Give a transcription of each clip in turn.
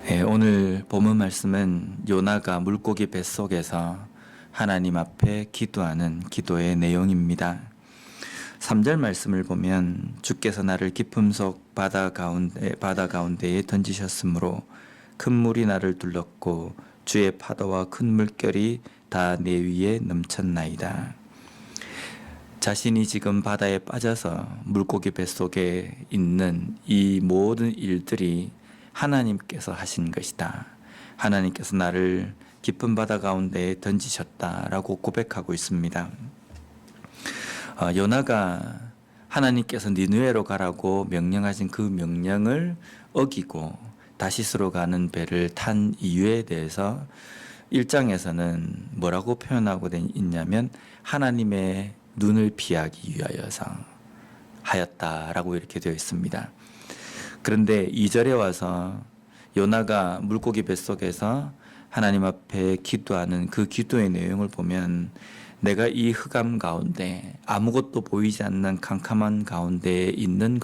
오늘 본문 말씀은 요나가 물고기 뱃속에서 하나님 앞에 기도하는 기도의 내용입니다. 3절 말씀을 보면 주께서 나를 깊음 속 바다 가운데에 던지셨으므로 큰 물이 나를 둘렀고 주의 파도와 큰 물결이 다 내 위에 넘쳤나이다. 자신이 지금 바다에 빠져서 물고기 뱃속에 있는 이 모든 일들이 하나님께서 하신 것이다. 하나님께서 나를 깊은 바다 가운데에 던지셨다라고 고백하고 있습니다. 요나가 하나님께서 니느웨로 가라고 명령하신 그 명령을 어기고 다시스로 가는 배를 탄 이유에 대해서 1장에서는 뭐라고 표현하고 있냐면 하나님의 눈을 피하기 위하여서 하였다라고 이렇게 되어 있습니다. 그런데 2절에 와서 요나가 물고기 뱃속에서 하나님 앞에 기도하는 그 기도의 내용을 보면 내가 이 흑암 가운데 아무것도 보이지 않는 캄캄한 가운데에 있는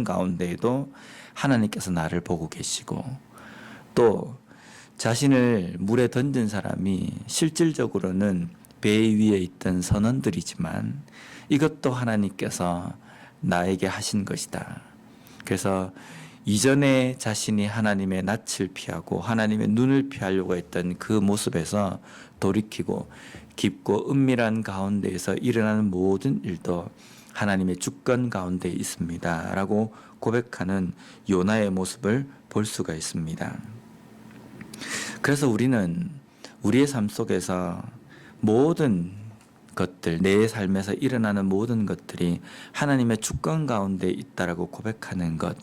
가운데에도 하나님께서 나를 보고 계시고 또 자신을 물에 던진 사람이 실질적으로는 배 위에 있던 선원들이지만 이것도 하나님께서 나에게 하신 것이다. 그래서 이전에 자신이 하나님의 낯을 피하고 하나님의 눈을 피하려고 했던 그 모습에서 돌이키고 깊고 은밀한 가운데에서 일어나는 모든 일도 하나님의 주권 가운데 있습니다 라고 고백하는 요나의 모습을 볼 수가 있습니다. 그래서 우리는 우리의 삶 속에서 모든 것들, 내 삶에서 일어나는 모든 것들이 하나님의 주권 가운데 있다라고 고백하는 것,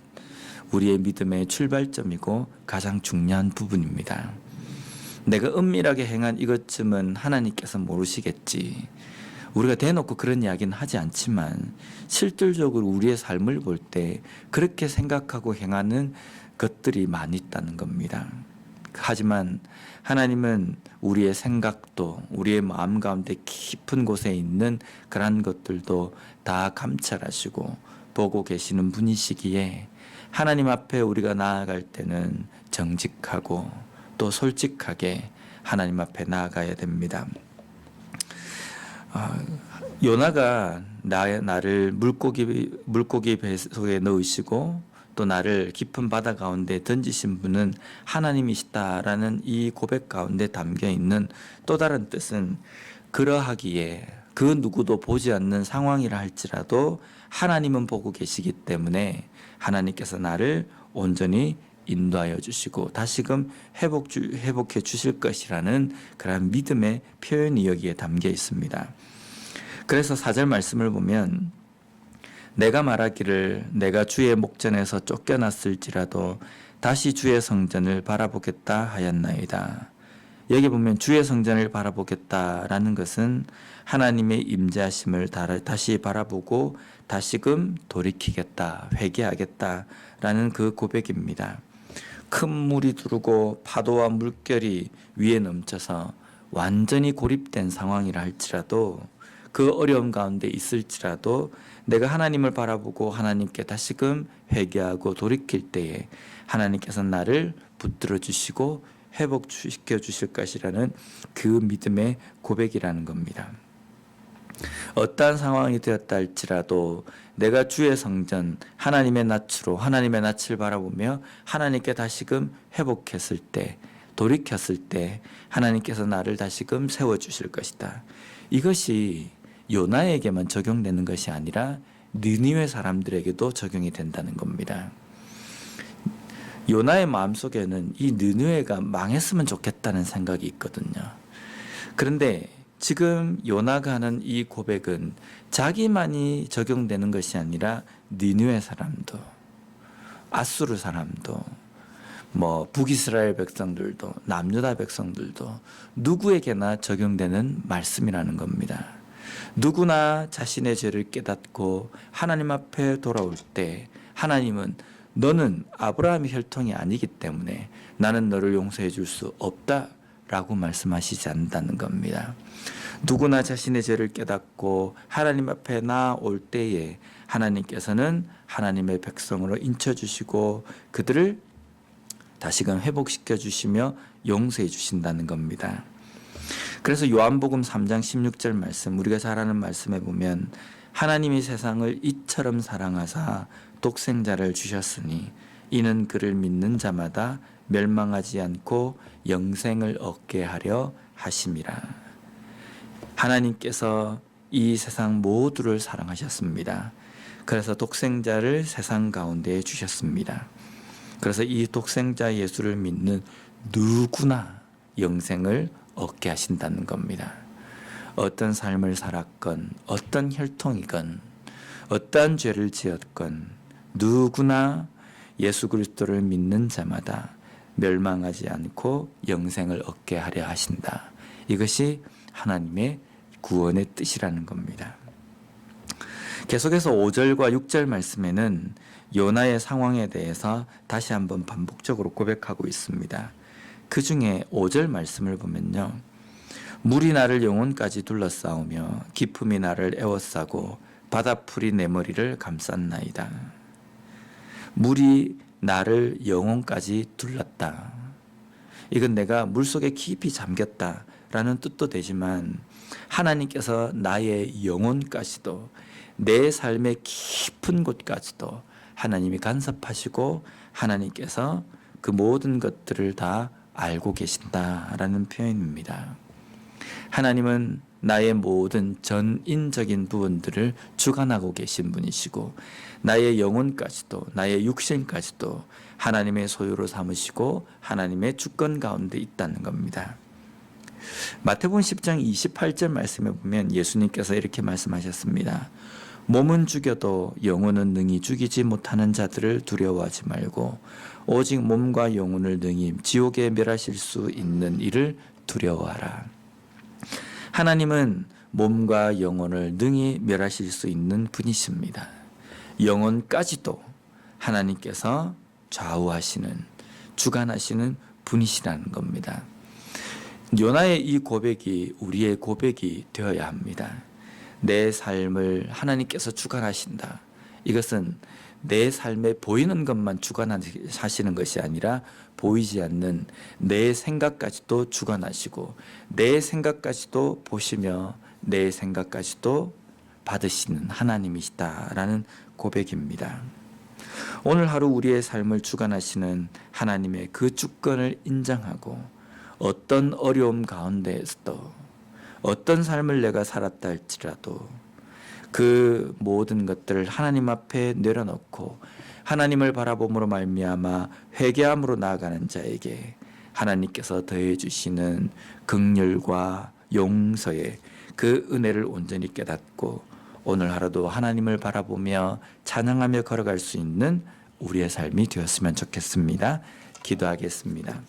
우리의 믿음의 출발점이고 가장 중요한 부분입니다. 내가 은밀하게 행한 이것쯤은 하나님께서 모르시겠지. 우리가 대놓고 그런 이야기는 하지 않지만 실질적으로 우리의 삶을 볼 때 그렇게 생각하고 행하는 것들이 많이 있다는 겁니다. 하지만 하나님은 우리의 생각도 우리의 마음 가운데 깊은 곳에 있는 그러한 것들도 다 감찰하시고 보고 계시는 분이시기에 하나님 앞에 우리가 나아갈 때는 정직하고 또 솔직하게 하나님 앞에 나아가야 됩니다. 요나가 나를 물고기 배 속에 넣으시고 또 나를 깊은 바다 가운데 던지신 분은 하나님이시다라는 이 고백 가운데 담겨 있는 또 다른 뜻은 그러하기에 그 누구도 보지 않는 상황이라 할지라도 하나님은 보고 계시기 때문에 하나님께서 나를 온전히 인도하여 주시고 다시금 회복해 주실 것이라는 그런 믿음의 표현이 여기에 담겨 있습니다. 그래서 4절 말씀을 보면 내가 말하기를 내가 주의 목전에서 쫓겨났을지라도 다시 주의 성전을 바라보겠다 하였나이다. 여기 보면 주의 성전을 바라보겠다라는 것은 하나님의 임재하심을 다시 바라보고 다시금 돌이키겠다, 회개하겠다라는 그 고백입니다. 큰 물이 두르고 파도와 물결이 위에 넘쳐서 완전히 고립된 상황이라 할지라도 그 어려움 가운데 있을지라도 내가 하나님을 바라보고 하나님께 다시금 회개하고 돌이킬 때에 하나님께서 나를 붙들어 주시고 회복시켜 주실 것이라는 그 믿음의 고백이라는 겁니다. 어떠한 상황이 되었다 할지라도 내가 주의 성전 하나님의 낯을 바라보며 하나님께 다시금 회복했을 때 돌이켰을 때 하나님께서 나를 다시금 세워주실 것이다. 이것이 요나에게만 적용되는 것이 아니라 느니웨 사람들에게도 적용이 된다는 겁니다. 요나의 마음속에는 이 느니웨가 망했으면 좋겠다는 생각이 있거든요. 그런데 지금 요나가 하는 이 고백은 자기만이 적용되는 것이 아니라 니느웨 사람도 아수르 사람도 북이스라엘 백성들도 남유다 백성들도 누구에게나 적용되는 말씀이라는 겁니다. 누구나 자신의 죄를 깨닫고 하나님 앞에 돌아올 때 하나님은 너는 아브라함의 혈통이 아니기 때문에 나는 너를 용서해 줄 수 없다라고 말씀하시지 않는다는 겁니다. 누구나 자신의 죄를 깨닫고 하나님 앞에 나올 때에 하나님께서는 하나님의 백성으로 인쳐주시고 그들을 다시금 회복시켜 주시며 용서해 주신다는 겁니다. 그래서 요한복음 3장 16절 말씀, 우리가 잘 아는 말씀에 보면 하나님이 세상을 이처럼 사랑하사 독생자를 주셨으니 이는 그를 믿는 자마다 멸망하지 않고 영생을 얻게 하려 하심이라. 하나님께서 이 세상 모두를 사랑하셨습니다. 그래서 독생자를 세상 가운데에 주셨습니다. 그래서 이 독생자 예수를 믿는 누구나 영생을 얻게 하신다는 겁니다. 어떤 삶을 살았건 어떤 혈통이건 어떠한 죄를 지었건 누구나 예수 그리스도를 믿는 자마다 멸망하지 않고 영생을 얻게 하려 하신다. 이것이 하나님의 구원의 뜻이라는 겁니다. 계속해서 5절과 6절 말씀에는 요나의 상황에 대해서 다시 한번 반복적으로 고백하고 있습니다. 그 중에 5절 말씀을 보면요, 물이 나를 영혼까지 둘러싸우며 깊음이 나를 에워싸고 바다풀이 내 머리를 감쌌나이다. 물이 나를 영혼까지 둘렀다. 이건 내가 물속에 깊이 잠겼다라는 뜻도 되지만 하나님께서 나의 영혼까지도, 내 삶의 깊은 곳까지도 하나님이 간섭하시고 하나님께서 그 모든 것들을 다 알고 계신다라는 표현입니다. 하나님은 나의 모든 전인적인 부분들을 주관하고 계신 분이시고 나의 영혼까지도, 나의 육신까지도 하나님의 소유로 삼으시고 하나님의 주권 가운데 있다는 겁니다. 마태복음 10장 28절 말씀에 보면 예수님께서 이렇게 말씀하셨습니다. 몸은 죽여도 영혼은 능히 죽이지 못하는 자들을 두려워하지 말고 오직 몸과 영혼을 능히 지옥에 멸하실 수 있는 이를 두려워하라. 하나님은 몸과 영혼을 능히 멸하실 수 있는 분이십니다. 영혼까지도 하나님께서 좌우하시는, 주관하시는 분이시라는 겁니다. 요나의 이 고백이 우리의 고백이 되어야 합니다. 내 삶을 하나님께서 주관하신다. 이것은 내 삶에 보이는 것만 주관하시는 것이 아니라 보이지 않는 내 생각까지도 주관하시고 내 생각까지도 보시며 내 생각까지도 받으시는 하나님이시다라는 고백입니다. 오늘 하루 우리의 삶을 주관하시는 하나님의 그 주권을 인정하고 어떤 어려움 가운데에서도 어떤 삶을 내가 살았다 할지라도 그 모든 것들을 하나님 앞에 내려놓고 하나님을 바라봄으로 말미암아 회개함으로 나아가는 자에게 하나님께서 더해 주시는 긍휼과 용서의 그 은혜를 온전히 깨닫고 오늘 하루도 하나님을 바라보며 찬양하며 걸어갈 수 있는 우리의 삶이 되었으면 좋겠습니다. 기도하겠습니다.